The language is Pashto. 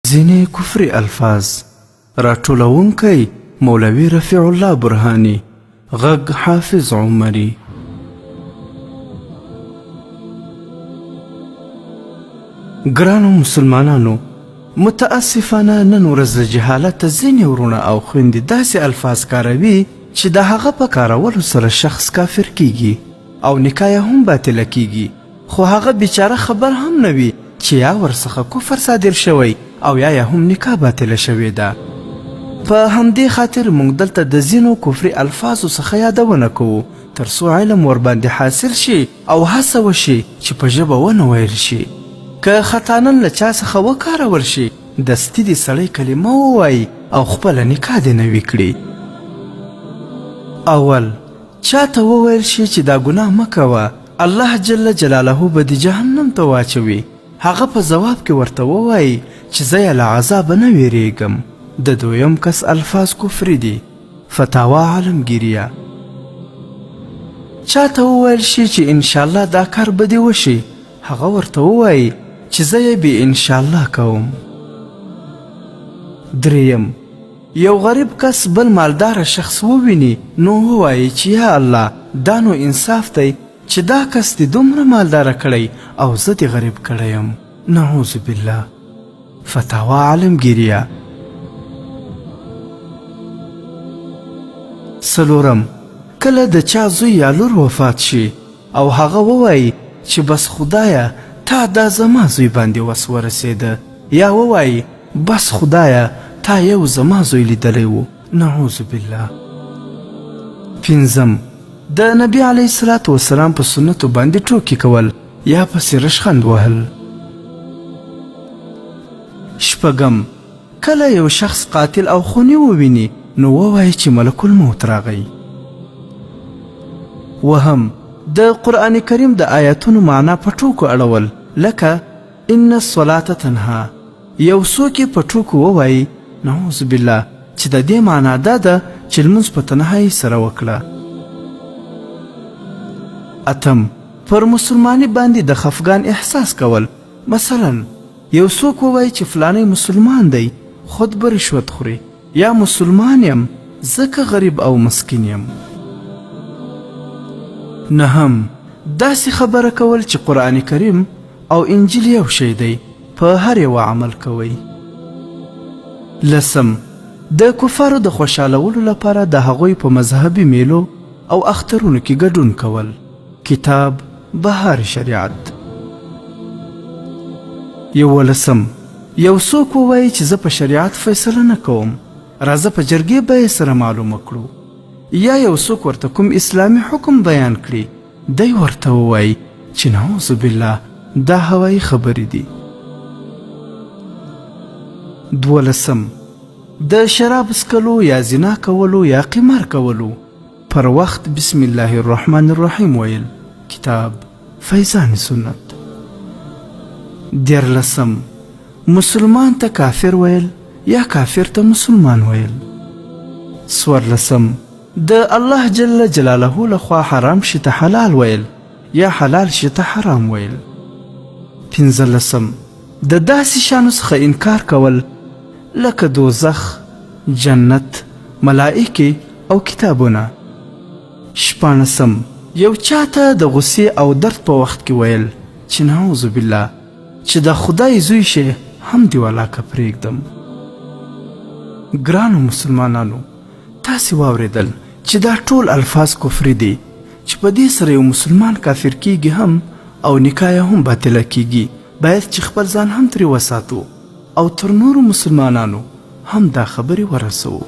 ځینې کفري الفاظ راټولونکی مولوي رفیع الله برهاني، غږ حافظ عمري. ګرانو مسلمانانو، متاسفانه نن ورځ د جهالته ځینې ورونه او خویندې داسې الفاظ کاروي چې د هغه په کارولو سره شخص کافر کیږي او نکاح هم باطله کیږي، خو هغه بیچاره خبر هم نه وي چې یا ورڅخه کفر صادر شوی او یا هم نکاح باطله شوې ده. په همدې خاطر موږ دلته د ځینو کفري الفاظو څخه یادونه کوو تر څو علم ورباندې حاصل شي او هڅه وشي چې په ژبه ونه ویل شي. که خطانن له چا څخه وکارول شي، دستي دې سړی کلمه ووایي او خپله نکاح دې نوي کړي. اول چاته وویل شي چې دا ګناه مه کوه، الله جل جلاله به دې جهنم ته واچوي، هغه په ځواب کې ورته ووایي چې زه یې له عذابه نه ویریږم. د دویم کس الفاظ کفري دي. فتاوا عالمگیریه. چاته وویل شي چې انشاءالله دا کار به دې وشي، هغه ورته ووایي چې زه یې بې انشاءالله کوم. دریم یو غریب کس بل مالدار شخص وویني نو ووایي چې یا الله دا نو انصاف دی چې دا کس دې دومره مالداره کړی او زه دې غریب کړی یم. نعوذ بالله. فتاوا عالمگیریه. څلورم کله د چا زوی یا لور وفات شي او هغه ووایي چې بس خدایه تا دا زما زوی باندې وس ورسېده، یا ووایي بس خدایه تا یو زما زوی لیدلی و. نعوذ بالله. پنځم د نبی علیه الصلاة والسلام په سنتو باندې ټوکې کول یا پسې رشخند وهل. شپږم کله یو شخص قاتل او خوني وویني نو ووایي چې ملک الموت راغی. وهم د قرآن کریم د آیاتونو معنا په ټوکو اړول، لکه ان الصلاة تنها. یو څوک یې په ټوکو ووایي نعوذ بالله چې د دې معنا دا ده چې لمونځ په تنهایي سره وکړه. اتم پر مسلمانۍ باندې د خفګان احساس کول، مثلا یو څوک ووایي چې فلانی مسلمان دی خود به رشوت خوري، یا مسلمان یم ځکه غریب او مسکین یم. نهم داسې خبره کول چې قرآن کریم او انجیل یو شی دی، په هر یو عمل کوئ. لسم د کفارو د خوشحالولو لپاره د هغوی په مذهبي میلو او اخترونو کې ګډون کول. کتاب بهار شریعت. یولسم یو څوک ووایي چې زه په شریعت فیصله نه کوم، راځه په جرګې به یې سره معلومه کړو. یا یو څوک ورته کوم اسلامي حکم بیان کړي، دی ورته ووایي چې نعوذ بالله دا هوایي خبرې دي. دولسم د شراب څکلو یا زنا کولو یا قمار کولو پر وخت بسم الله الرحمن الرحیم ویل. کتاب فیضان سنت. دیارلسم مسلمان ته کافر ویل یا کافر ته مسلمان ویل. څوارلسم د الله جل جلاله لخوا حرام شي ته حلال ویل یا حلال شي ته حرام ویل. پنځلسم د داسې شیانو څخه انکار کول لکه دوزخ، جنت، ملائکې او کتابونه. شپاړسم یو چاته د غصې او درد په وخت کې ویل چې نعوذ بالله چې د خدای زوی شي هم دې ولاکه پرېږدم. ګرانو مسلمانانو، تاسې واورېدل چې دا ټول الفاظ کفري دي چې په دې سره یو مسلمان کافر کیږي هم او نکاح هم باطله کیږي. باید چې خپل ځان هم ترې وساتو او تر نورو مسلمانانو هم دا خبرې ورسوو.